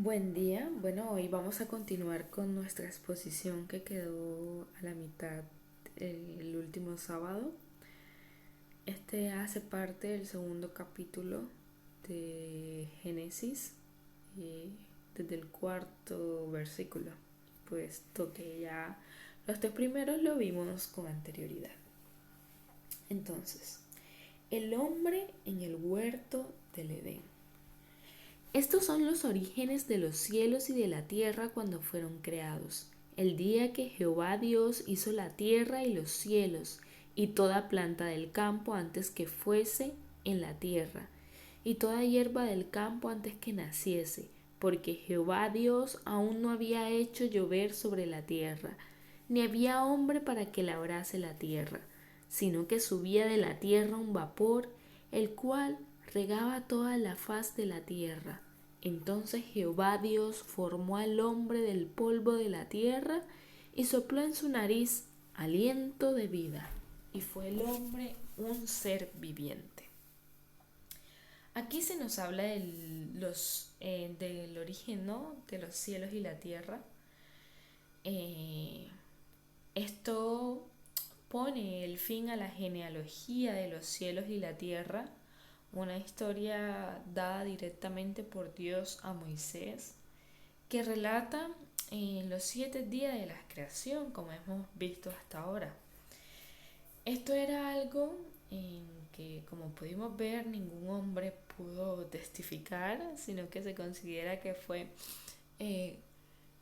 Buen día. Bueno, hoy vamos a continuar con nuestra exposición que quedó a la mitad el último sábado. Este hace parte del segundo capítulo de Génesis, eh, desde el cuarto versículo, puesto que ya los tres primeros lo vimos con anterioridad. Entonces, el hombre en el huerto del Edén. Estos son los orígenes de los cielos y de la tierra cuando fueron creados. El día que Jehová Dios hizo la tierra y los cielos, y toda planta del campo antes que fuese en la tierra, y toda hierba del campo antes que naciese, porque Jehová Dios aún no había hecho llover sobre la tierra, ni había hombre para que labrase la tierra, sino que subía de la tierra un vapor, el cual regaba toda la faz de la tierra. Entonces Jehová Dios formó al hombre del polvo de la tierra y sopló en su nariz aliento de vida, y fue el hombre un ser viviente. Aquí se nos habla del origen, ¿no?, de los cielos y la tierra. Eh, Esto pone el fin a la genealogía de los cielos y la tierra, una historia dada directamente por Dios a Moisés, que relata los 7 días de la creación, como hemos visto hasta ahora. Esto era algo en que, como pudimos ver, ningún hombre pudo testificar, sino que se considera que fue eh,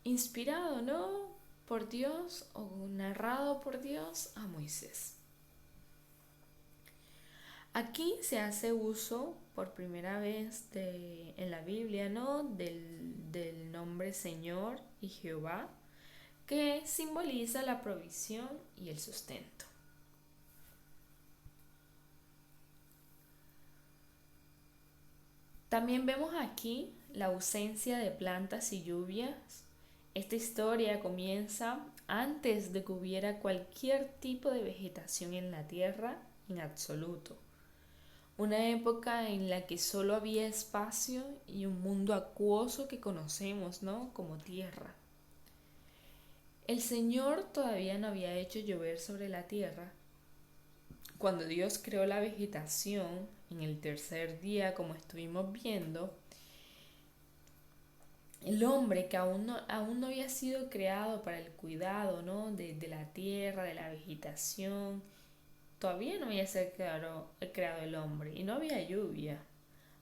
inspirado, ¿no?, por Dios o narrado por Dios a Moisés. Aquí se hace uso por primera vez en la Biblia, ¿no?, del nombre Señor y Jehová, que simboliza la provisión y el sustento. También vemos aquí la ausencia de plantas y lluvias. Esta historia comienza antes de que hubiera cualquier tipo de vegetación en la tierra en absoluto. Una época en la que solo había espacio y un mundo acuoso que conocemos, ¿no?, como tierra. El Señor todavía no había hecho llover sobre la tierra. Cuando Dios creó la vegetación en el tercer día, como estuvimos viendo, el hombre que aún no había sido creado para el cuidado, ¿no?, de la tierra, de la vegetación, todavía no había sido creado el hombre y no había lluvia.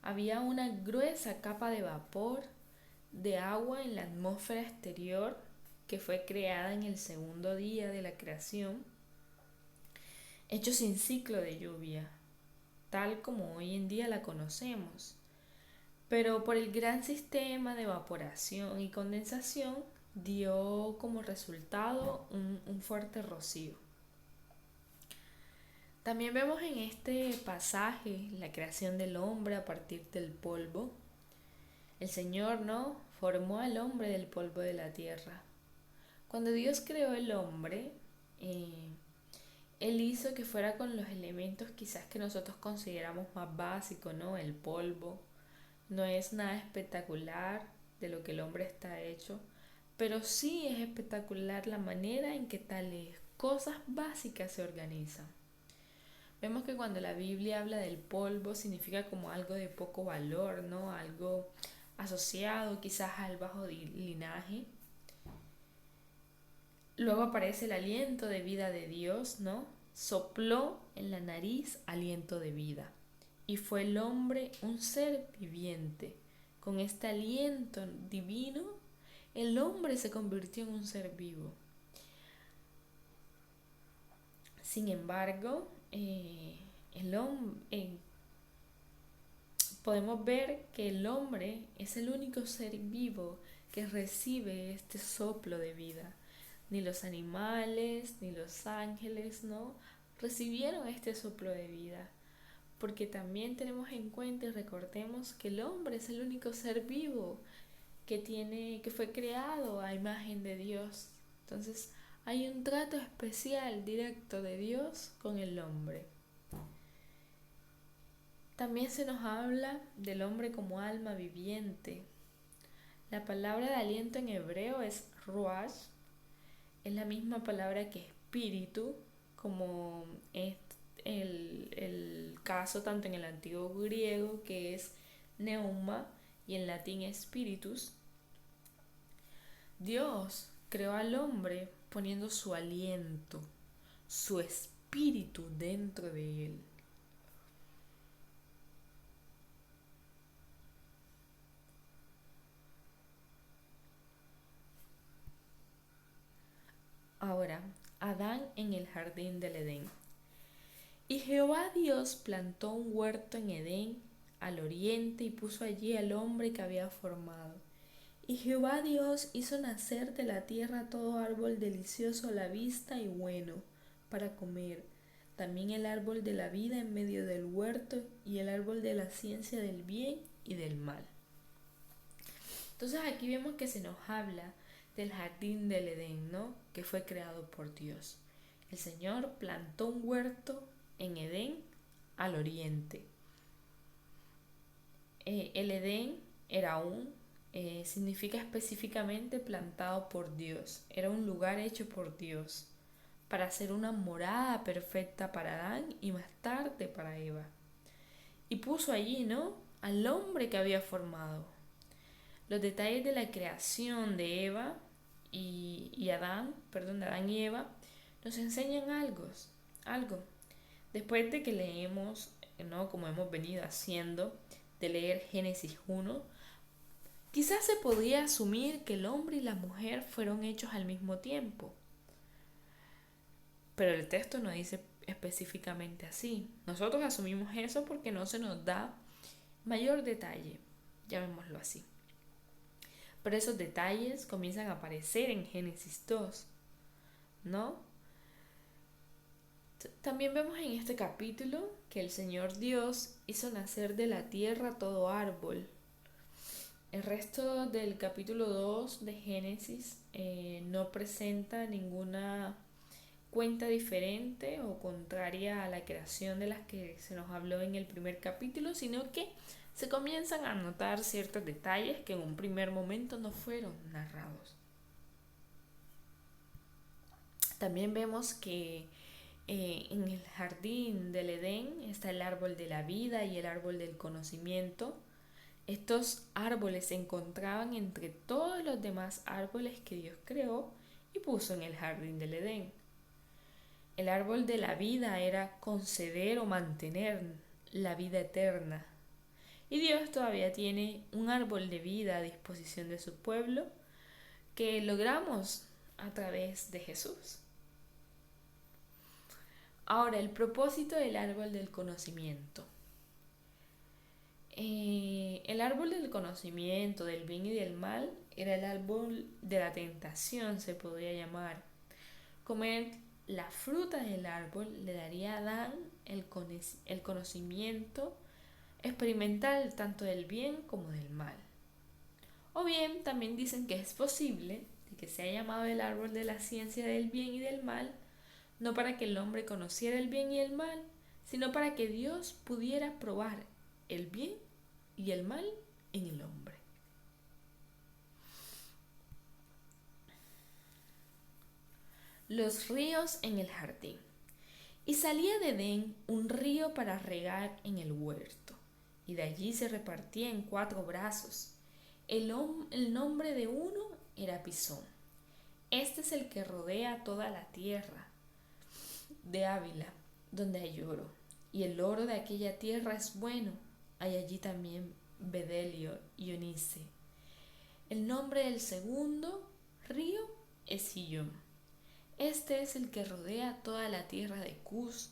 Había una gruesa capa de vapor de agua en la atmósfera exterior que fue creada en el segundo día de la creación, hecho sin ciclo de lluvia, tal como hoy en día la conocemos. Pero por el gran sistema de evaporación y condensación dio como resultado un fuerte rocío. También vemos en este pasaje la creación del hombre a partir del polvo. El Señor, ¿no?, formó al hombre del polvo de la tierra. Cuando Dios creó el hombre, Él hizo que fuera con los elementos quizás que nosotros consideramos más básicos, ¿no? El polvo. No es nada espectacular de lo que el hombre está hecho, pero sí es espectacular la manera en que tales cosas básicas se organizan. Vemos que cuando la Biblia habla del polvo significa como algo de poco valor, ¿no? Algo asociado quizás al bajo linaje. Luego aparece el aliento de vida de Dios, ¿no? Sopló en la nariz aliento de vida. Y fue el hombre un ser viviente. Con este aliento divino, el hombre se convirtió en un ser vivo. Sin embargo, podemos ver que el hombre es el único ser vivo que recibe este soplo de vida. Ni los animales, ni los ángeles, ¿no?, recibieron este soplo de vida. Porque también tenemos en cuenta y recordemos que el hombre es el único ser vivo que fue creado a imagen de Dios. Entonces, hay un trato especial directo de Dios con el hombre. También se nos habla del hombre como alma viviente. La palabra de aliento en hebreo es ruach, es la misma palabra que espíritu, como es el caso tanto en el antiguo griego que es neuma y en latín spiritus. Dios creó al hombre poniendo su aliento, su espíritu dentro de él. Ahora, Adán en el jardín del Edén. Y Jehová Dios plantó un huerto en Edén al oriente y puso allí al hombre que había formado. Y Jehová Dios hizo nacer de la tierra todo árbol delicioso a la vista y bueno para comer, también el árbol de la vida en medio del huerto y el árbol de la ciencia del bien y del mal. Entonces aquí vemos que se nos habla del jardín del Edén, ¿no? Que fue creado por Dios. El Señor plantó un huerto en Edén al oriente. El Edén era significa específicamente plantado por Dios. Era un lugar hecho por Dios para hacer una morada perfecta para Adán y más tarde para Eva. Y puso allí, ¿no?, al hombre que había formado. Los detalles de la creación de Eva y Adán, de Adán y Eva, nos enseñan algo. Después de que leemos, ¿no?, como hemos venido haciendo, de leer Génesis 1, quizás se podría asumir que el hombre y la mujer fueron hechos al mismo tiempo. Pero el texto no dice específicamente así. Nosotros asumimos eso porque no se nos da mayor detalle, llamémoslo así. Pero esos detalles comienzan a aparecer en Génesis 2, ¿no? También vemos en este capítulo que el Señor Dios hizo nacer de la tierra todo árbol. El resto del capítulo 2 de Génesis no presenta ninguna cuenta diferente o contraria a la creación de las que se nos habló en el primer capítulo, sino que se comienzan a notar ciertos detalles que en un primer momento no fueron narrados. También vemos que en el jardín del Edén está el árbol de la vida y el árbol del conocimiento. Estos árboles se encontraban entre todos los demás árboles que Dios creó y puso en el jardín del Edén. El árbol de la vida era conceder o mantener la vida eterna. Y Dios todavía tiene un árbol de vida a disposición de su pueblo que logramos a través de Jesús. Ahora, el propósito del árbol del conocimiento. El árbol del conocimiento del bien y del mal era el árbol de la tentación, se podría llamar. Comer la fruta del árbol le daría a Adán el conocimiento experimental tanto del bien como del mal. O bien también dicen que es posible que se haya llamado el árbol de la ciencia del bien y del mal, no para que el hombre conociera el bien y el mal, sino para que Dios pudiera probar el bien y el mal en el hombre. Los ríos en el jardín. Y salía de Edén un río para regar en el huerto, y de allí se repartía en 4 brazos. El nombre de uno era Pisón. Este es el que rodea toda la tierra de Ávila, donde hay oro, y el oro de aquella tierra es bueno. Hay allí también bedelio y onice. El nombre del segundo río es Gihón. Este es el que rodea toda la tierra de Cus,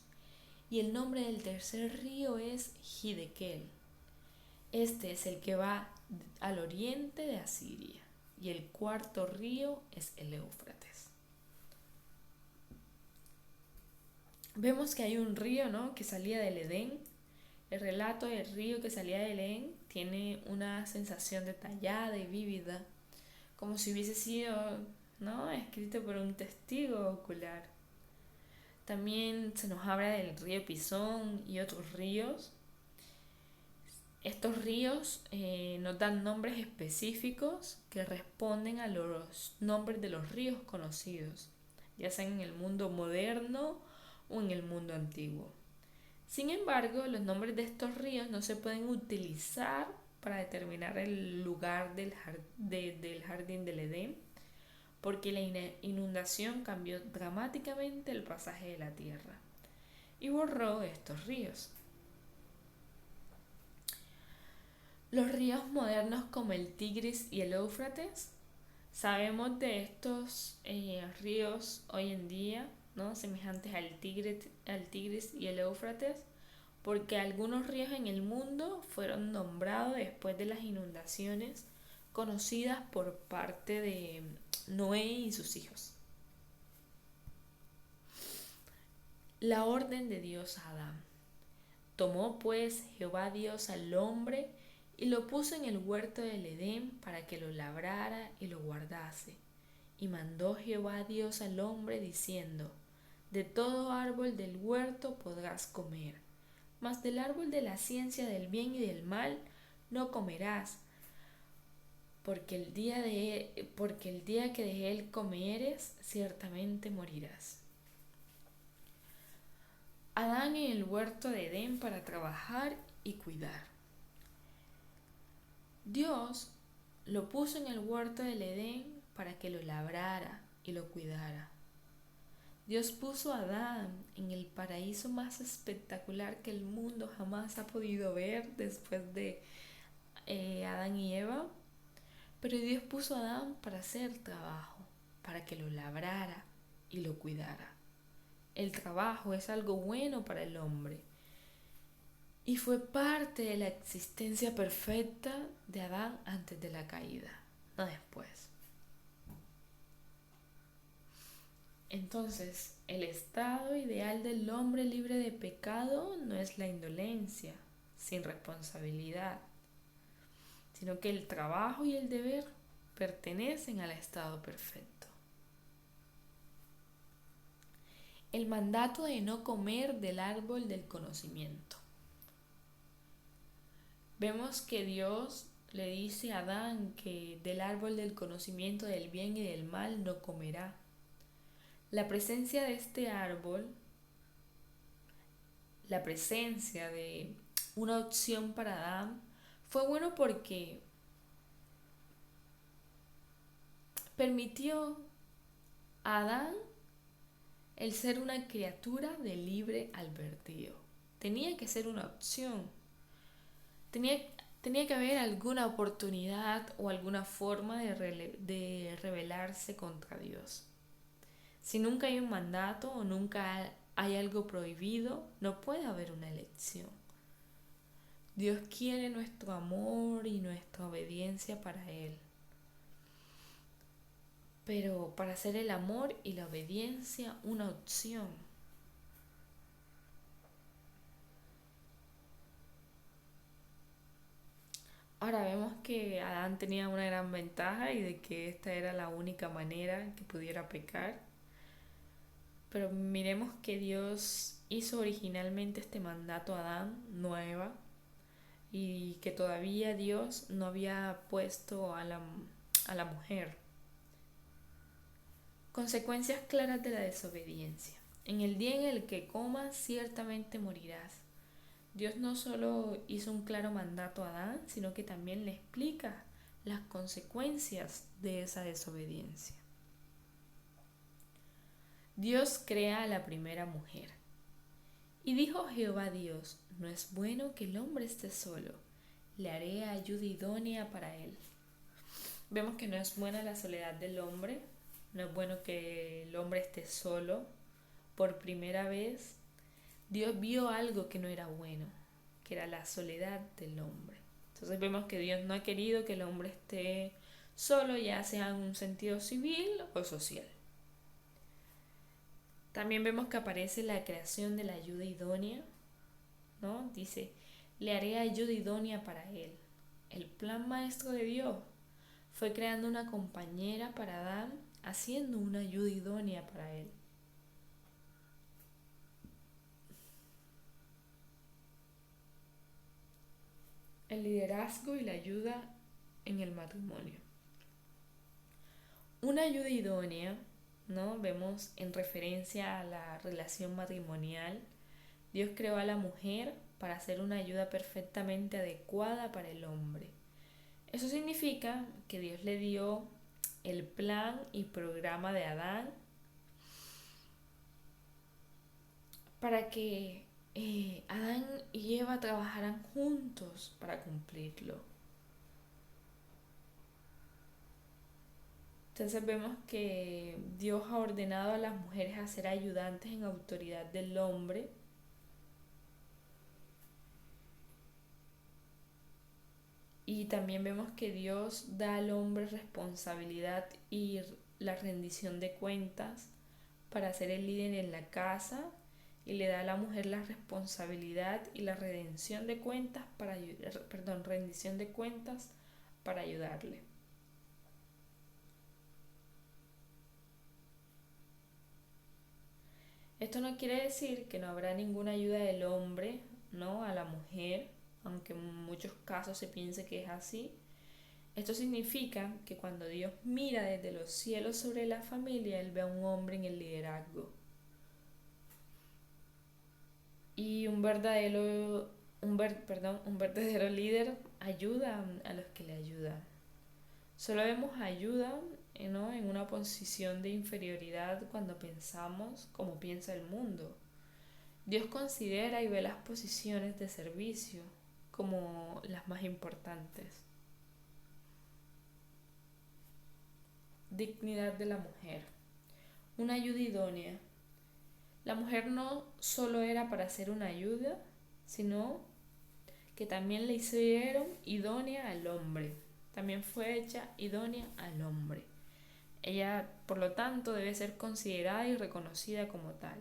y el nombre del tercer río es Hiddekel. Este es el que va al oriente de Asiria, y el cuarto río es el Éufrates. Vemos que hay un río, ¿no?, que salía del Edén. El relato del río que salía del Edén tiene una sensación detallada y vívida, como si hubiese sido, ¿no?, escrito por un testigo ocular. También se nos habla del río Pisón y otros ríos. Estos ríos nos dan nombres específicos que responden a los nombres de los ríos conocidos, ya sea en el mundo moderno o en el mundo antiguo. Sin embargo, los nombres de estos ríos no se pueden utilizar para determinar el lugar del jardín del Edén, porque la inundación cambió dramáticamente el pasaje de la tierra y borró estos ríos. Los ríos modernos como el Tigris y el Éufrates, sabemos de estos ríos hoy en día, ¿no? Semejantes al Tigris y el Éufrates, porque algunos ríos en el mundo fueron nombrados después de las inundaciones conocidas por parte de Noé y sus hijos. La orden de Dios a Adán. Tomó pues Jehová Dios al hombre y lo puso en el huerto del Edén para que lo labrara y lo guardase. Y mandó Jehová Dios al hombre diciendo: de todo árbol del huerto podrás comer, mas del árbol de la ciencia del bien y del mal no comerás, porque el día que de él comieres, ciertamente morirás. Adán en el huerto de Edén para trabajar y cuidar. Dios lo puso en el huerto del Edén para que lo labrara y lo cuidara. Dios puso a Adán en el paraíso más espectacular que el mundo jamás ha podido ver después de Adán y Eva. Pero Dios puso a Adán para hacer trabajo, para que lo labrara y lo cuidara. El trabajo es algo bueno para el hombre y fue parte de la existencia perfecta de Adán antes de la caída, no después. Entonces, el estado ideal del hombre libre de pecado no es la indolencia, sin responsabilidad, sino que el trabajo y el deber pertenecen al estado perfecto. El mandato de no comer del árbol del conocimiento. Vemos que Dios le dice a Adán que del árbol del conocimiento del bien y del mal no comerá. La presencia de este árbol, la presencia de una opción para Adán, fue bueno porque permitió a Adán el ser una criatura de libre albedrío. Tenía que ser una opción. Tenía que haber alguna oportunidad o alguna forma de rebelarse contra Dios. Si nunca hay un mandato o nunca hay algo prohibido, no puede haber una elección. Dios quiere nuestro amor y nuestra obediencia para Él. Pero para hacer el amor y la obediencia una opción. Ahora vemos que Adán tenía una gran ventaja y de que esta era la única manera que pudiera pecar. Pero miremos que Dios hizo originalmente este mandato a Adán, no a Eva, y que todavía Dios no había puesto a la mujer. Consecuencias claras de la desobediencia. En el día en el que comas, ciertamente morirás. Dios no solo hizo un claro mandato a Adán, sino que también le explica las consecuencias de esa desobediencia. Dios crea a la primera mujer. Y dijo Jehová Dios: no es bueno que el hombre esté solo, le haré ayuda idónea para él. Vemos que no es buena la soledad del hombre, no es bueno que el hombre esté solo. Por primera vez, Dios vio algo que no era bueno, que era la soledad del hombre. Entonces vemos que Dios no ha querido que el hombre esté solo, ya sea en un sentido civil o social. También vemos que aparece la creación de la ayuda idónea, ¿no? Dice: le haré ayuda idónea para él. El plan maestro de Dios fue creando una compañera para Adán, haciendo una ayuda idónea para él. el liderazgo y la ayuda en el matrimonio. Una ayuda idónea, ¿no? Vemos en referencia a la relación matrimonial, Dios creó a la mujer para ser una ayuda perfectamente adecuada para el hombre. Eso significa que Dios le dio el plan y programa de Adán para que Adán y Eva trabajaran juntos para cumplirlo. Entonces vemos que Dios ha ordenado a las mujeres a ser ayudantes en autoridad del hombre. Y también vemos que Dios da al hombre responsabilidad y la rendición de cuentas para ser el líder en la casa, y le da a la mujer la responsabilidad y la rendición de cuentas para ayudarle. Esto no quiere decir que no habrá ninguna ayuda del hombre, ¿no?, a la mujer, aunque en muchos casos se piense que es así. Esto significa que cuando Dios mira desde los cielos sobre la familia, Él ve a un hombre en el liderazgo. Y un verdadero líder ayuda a los que le ayudan. Solo vemos ayuda, ¿no?, en una posición de inferioridad cuando pensamos como piensa el mundo. Dios considera y ve las posiciones de servicio como las más importantes. Dignidad de la mujer. Una ayuda idónea. La mujer no solo era para ser una ayuda, sino que también le hicieron idónea al hombre. También fue hecha idónea al hombre. Ella, por lo tanto, debe ser considerada y reconocida como tal.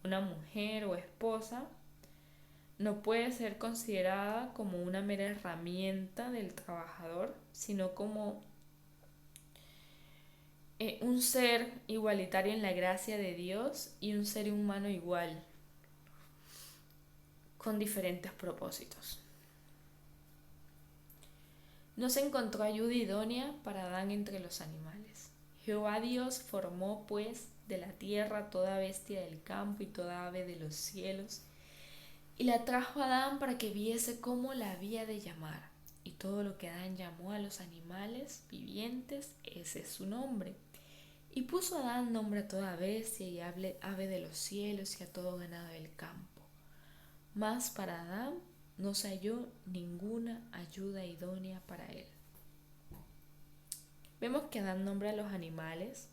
Una mujer o esposa no puede ser considerada como una mera herramienta del trabajador, sino como un ser igualitario en la gracia de Dios y un ser humano igual, con diferentes propósitos. No se encontró ayuda idónea para Adán entre los animales. Jehová Dios formó pues de la tierra toda bestia del campo y toda ave de los cielos, y la trajo a Adán para que viese cómo la había de llamar. Y todo lo que Adán llamó a los animales vivientes, ese es su nombre. Y puso Adán nombre a toda bestia y ave de los cielos y a todo ganado del campo. Mas para Adán no se halló ninguna ayuda idónea para él. Vemos que Adán nombra a los animales,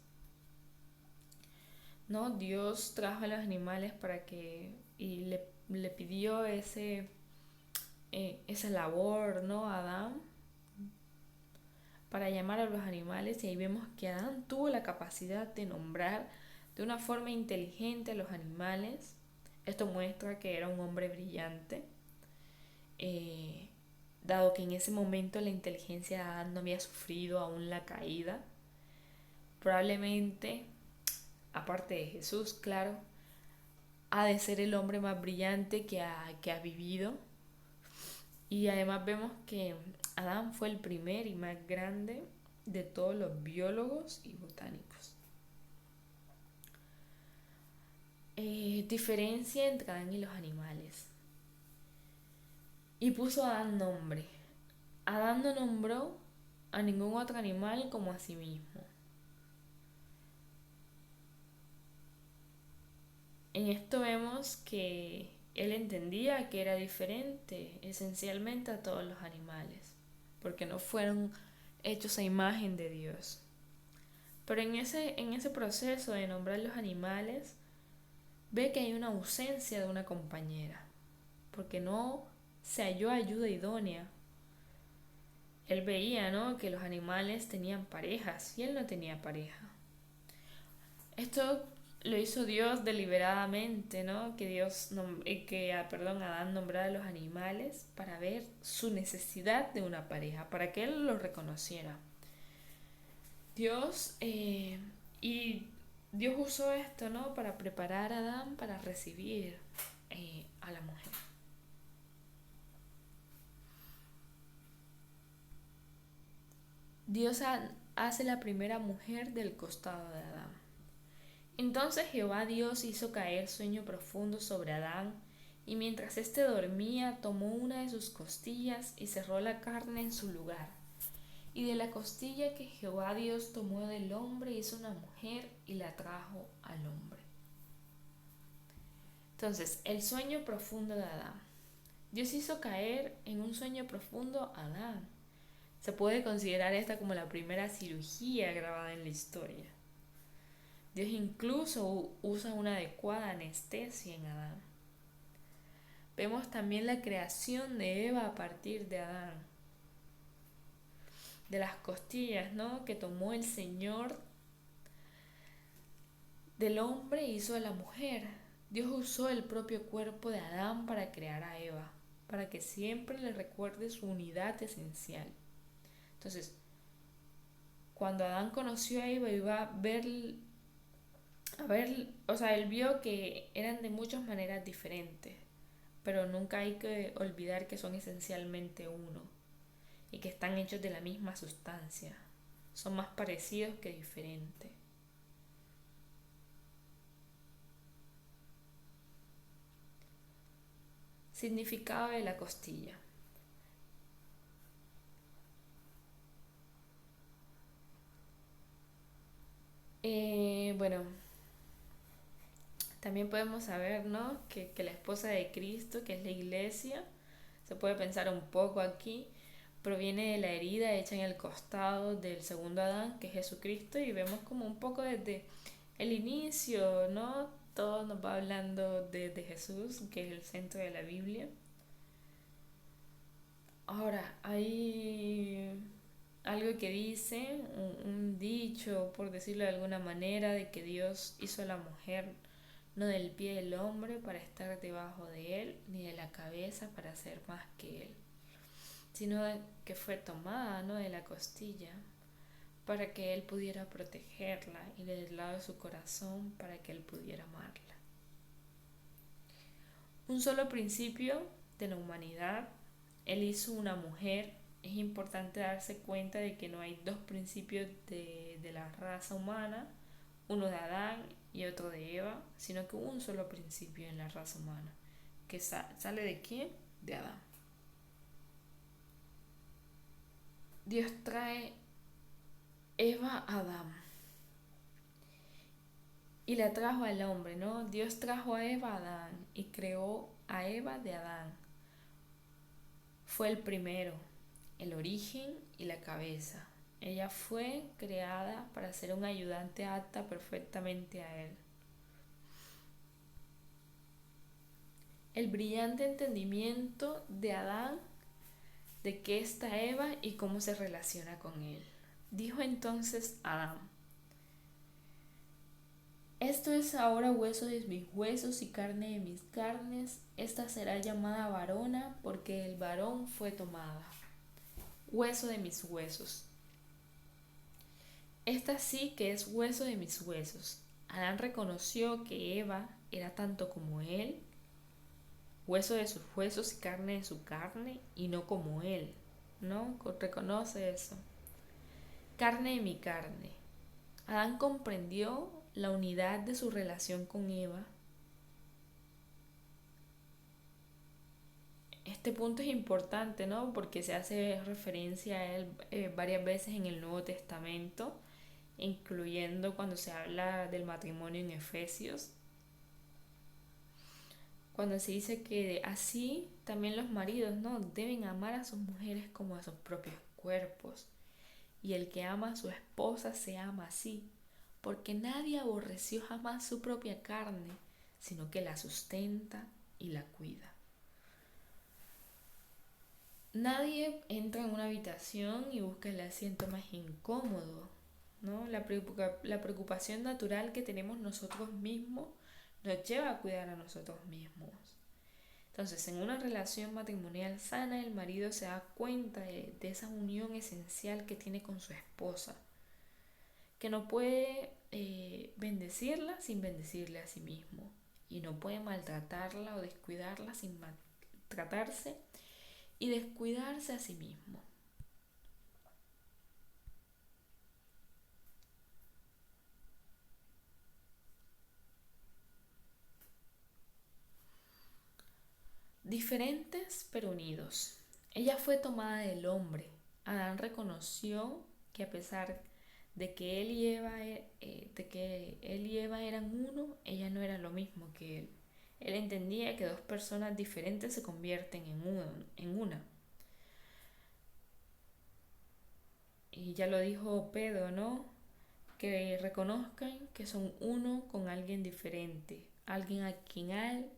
¿no? Dios trajo a los animales para que, y le pidió esa labor, ¿no?, a Adán, para llamar a los animales, y ahí vemos que Adán tuvo la capacidad de nombrar de una forma inteligente a los animales. Esto muestra que era un hombre brillante, dado que en ese momento la inteligencia de Adán no había sufrido aún la caída. Probablemente, aparte de Jesús, claro, ha de ser el hombre más brillante que ha vivido. Y además vemos que Adán fue el primer y más grande de todos los biólogos y botánicos. Diferencia entre Adán y los animales. Y puso a Adán nombre. Adán no nombró a ningún otro animal como a sí mismo. En esto vemos que él entendía que era diferente esencialmente a todos los animales, porque no fueron hechos a imagen de Dios. Pero en ese proceso de nombrar los animales, ve que hay una ausencia de una compañera, porque no se halló ayuda idónea. Él veía, ¿no?, que los animales tenían parejas y él no tenía pareja. Esto lo hizo Dios deliberadamente, ¿no? Que Adán nombrara a los animales para ver su necesidad de una pareja, para que él lo reconociera. Dios usó esto, ¿no?, para preparar a Adán para recibir a la mujer. Dios hace la primera mujer del costado de Adán. Entonces Jehová Dios hizo caer sueño profundo sobre Adán, y mientras éste dormía, tomó una de sus costillas y cerró la carne en su lugar. Y de la costilla que Jehová Dios tomó del hombre hizo una mujer y la trajo al hombre. Entonces, el sueño profundo de Adán. Dios hizo caer en un sueño profundo a Adán. Se puede considerar esta como la primera cirugía grabada en la historia. Dios incluso usa una adecuada anestesia en Adán. Vemos también la creación de Eva a partir de Adán. De las costillas, ¿no?, que tomó el Señor del hombre e hizo a la mujer. Dios usó el propio cuerpo de Adán para crear a Eva, para que siempre le recuerde su unidad esencial. Entonces, cuando Adán conoció a Eva, iba a ver, o sea, él vio que eran de muchas maneras diferentes, pero nunca hay que olvidar que son esencialmente uno y que están hechos de la misma sustancia. Son más parecidos que diferentes. Significado de la costilla. Bueno, también podemos saber, ¿no?, que la esposa de Cristo, que es la iglesia, se puede pensar un poco aquí, proviene de la herida hecha en el costado del segundo Adán, que es Jesucristo, y vemos como un poco desde el inicio, ¿no? Todo nos va hablando de Jesús, que es el centro de la Biblia. Ahora, hay algo que dice, un dicho, por decirlo de alguna manera, de que Dios hizo a la mujer no del pie del hombre para estar debajo de él, ni de la cabeza para ser más que él, sino que fue tomada, ¿no?, de la costilla para que él pudiera protegerla y del lado de su corazón para que él pudiera amarla. Un solo principio de la humanidad, él hizo una mujer. Es importante darse cuenta de que no hay dos principios de la raza humana, uno de Adán y otro de Eva, sino que un solo principio en la raza humana, que sale ¿de quién? De Adán. Dios trae Eva a Adán y la trajo al hombre, ¿no? Dios trajo a Eva a Adán y creó a Eva de Adán. Fue el primero, el origen y la cabeza. Ella fue creada para ser un ayudante apta perfectamente a él. El brillante entendimiento de Adán de qué está Eva y cómo se relaciona con él. Dijo entonces Adán: esto es ahora hueso de mis huesos y carne de mis carnes. Esta será llamada varona porque el varón fue tomada. Hueso de mis huesos. Esta sí que es hueso de mis huesos. Adán reconoció que Eva era tanto como él, hueso de sus huesos y carne de su carne, y no como él, ¿no? Reconoce eso. Carne de mi carne. Adán comprendió la unidad de su relación con Eva. Este punto es importante, ¿no?, porque se hace referencia a él varias veces en el Nuevo Testamento, incluyendo cuando se habla del matrimonio en Efesios, cuando se dice que así también los maridos, ¿no?, deben amar a sus mujeres como a sus propios cuerpos, y el que ama a su esposa se ama a sí, porque nadie aborreció jamás su propia carne, sino que la sustenta y la cuida. Nadie entra en una habitación y busca el asiento más incómodo, ¿no? La preocupación natural que tenemos nosotros mismos nos lleva a cuidar a nosotros mismos. Entonces, en una relación matrimonial sana, el marido se da cuenta de esa unión esencial que tiene con su esposa, que no puede bendecirla sin bendecirle a sí mismo, y no puede maltratarla o descuidarla sin maltratarse y descuidarse a sí mismo. diferentes pero unidos. Ella fue tomada del hombre. Adán reconoció que a pesar de que él y Eva eran uno, ella no era lo mismo que él. Él entendía que dos personas diferentes se convierten en una. Y ya lo dijo Pedro, ¿no? Que reconozcan que son uno con alguien diferente, alguien a quien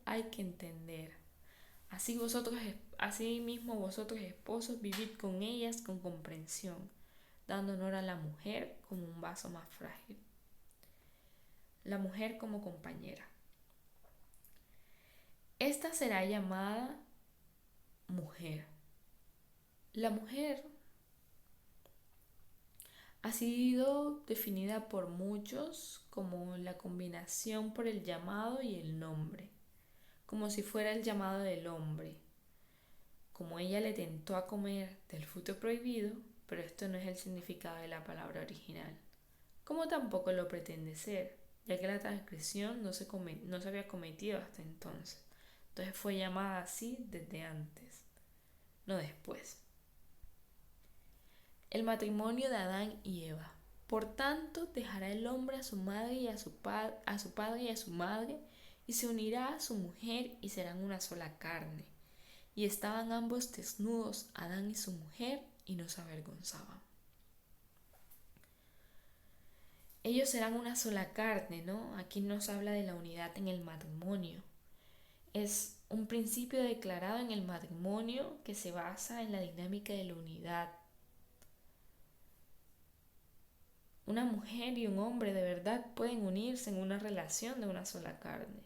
hay que entender. Así mismo vosotros esposos vivid con ellas con comprensión, dando honor a la mujer como un vaso más frágil, la mujer como compañera. Esta será llamada mujer. La mujer ha sido definida por muchos como la combinación por el llamado y el nombre, como si fuera el llamado del hombre. Como ella le tentó a comer del fruto prohibido, pero esto no es el significado de la palabra original, como tampoco lo pretende ser, ya que la transgresión no se había cometido hasta entonces. Entonces fue llamada así desde antes, no después. El matrimonio de Adán y Eva. Por tanto, dejará el hombre a su madre y a su padre y a su madre, y se unirá a su mujer y serán una sola carne. Y estaban ambos desnudos, Adán y su mujer, y no se avergonzaban. Ellos serán una sola carne, ¿no? Aquí nos habla de la unidad en el matrimonio. Es un principio declarado en el matrimonio que se basa en la dinámica de la unidad. Una mujer y un hombre de verdad pueden unirse en una relación de una sola carne,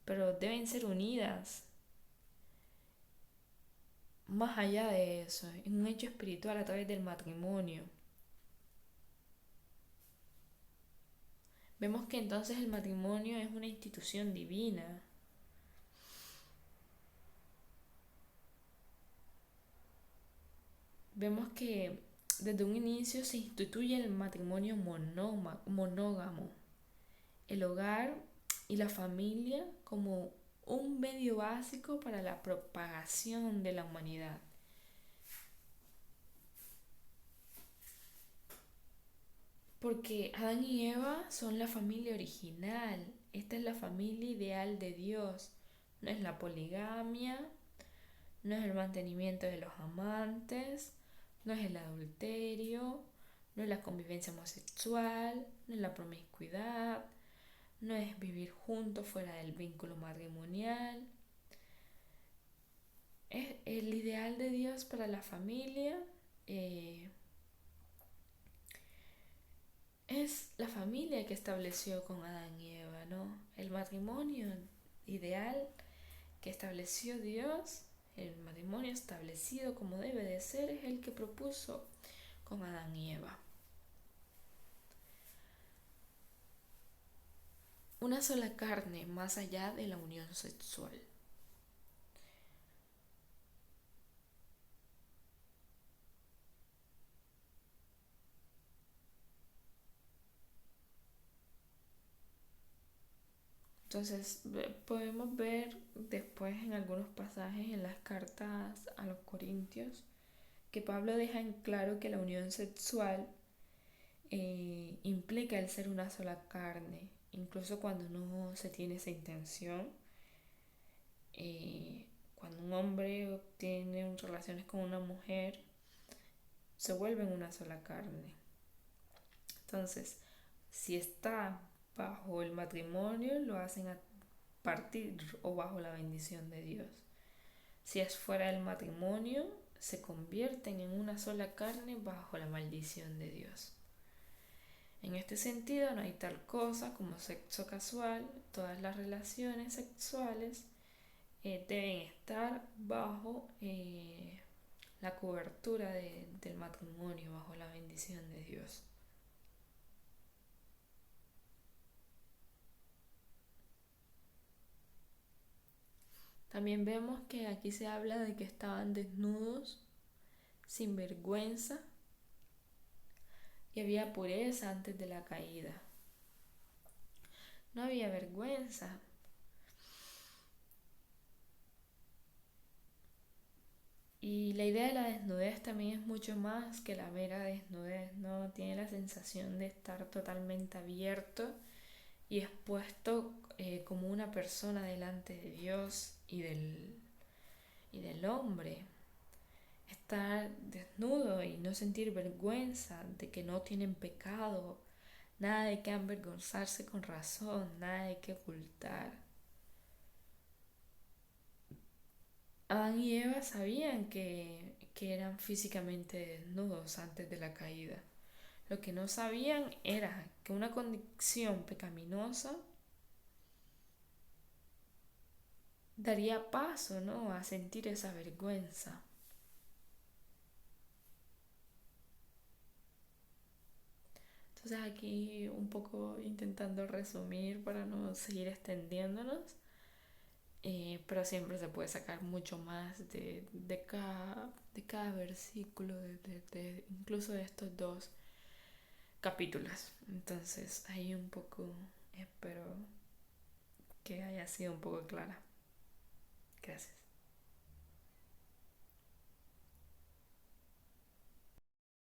pero deben ser unidas más allá de eso, en un hecho espiritual a través del matrimonio. Vemos que entonces el matrimonio es una institución divina. Vemos que desde un inicio se instituye el matrimonio monógamo, el hogar y la familia como un medio básico para la propagación de la humanidad. Porque Adán y Eva son la familia original. Esta es la familia ideal de Dios. No es la poligamia, no es el mantenimiento de los amantes, no es el adulterio, no es la convivencia homosexual, no es la promiscuidad, no es vivir juntos fuera del vínculo matrimonial. Es el ideal de Dios para la familia. Es la familia que estableció con Adán y Eva, ¿no? El matrimonio ideal que estableció Dios, el matrimonio establecido como debe de ser, es el que propuso con Adán y Eva. Una sola carne más allá de la unión sexual. Entonces podemos ver después en algunos pasajes en las cartas a los Corintios que Pablo deja en claro que la unión sexual implica el ser una sola carne, incluso cuando no se tiene esa intención. Cuando un hombre tiene relaciones con una mujer, se vuelven una sola carne. Entonces, si está bajo el matrimonio, lo hacen a partir o bajo la bendición de Dios. Si es fuera del matrimonio, se convierten en una sola carne bajo la maldición de Dios. En este sentido, no hay tal cosa como sexo casual. Todas las relaciones sexuales deben estar bajo la cobertura del matrimonio, bajo la bendición de Dios. También vemos que aquí se habla de que estaban desnudos, sin vergüenza, y había pureza antes de la caída. No había vergüenza. Y la idea de la desnudez también es mucho más que la mera desnudez, ¿no? Tiene la sensación de estar totalmente abierto y expuesto como una persona delante de Dios y del hombre. Estar desnudo y no sentir vergüenza de que no tienen pecado, nada de que avergonzarse con razón, nada de que ocultar. Adán y Eva sabían que eran físicamente desnudos antes de la caída. Lo que no sabían era que una condición pecaminosa daría paso, ¿no?, a sentir esa vergüenza. Entonces aquí un poco intentando resumir para no seguir extendiéndonos, pero siempre se puede sacar mucho más de cada versículo, incluso de estos dos capítulos. Entonces ahí un poco espero que haya sido un poco clara. Gracias.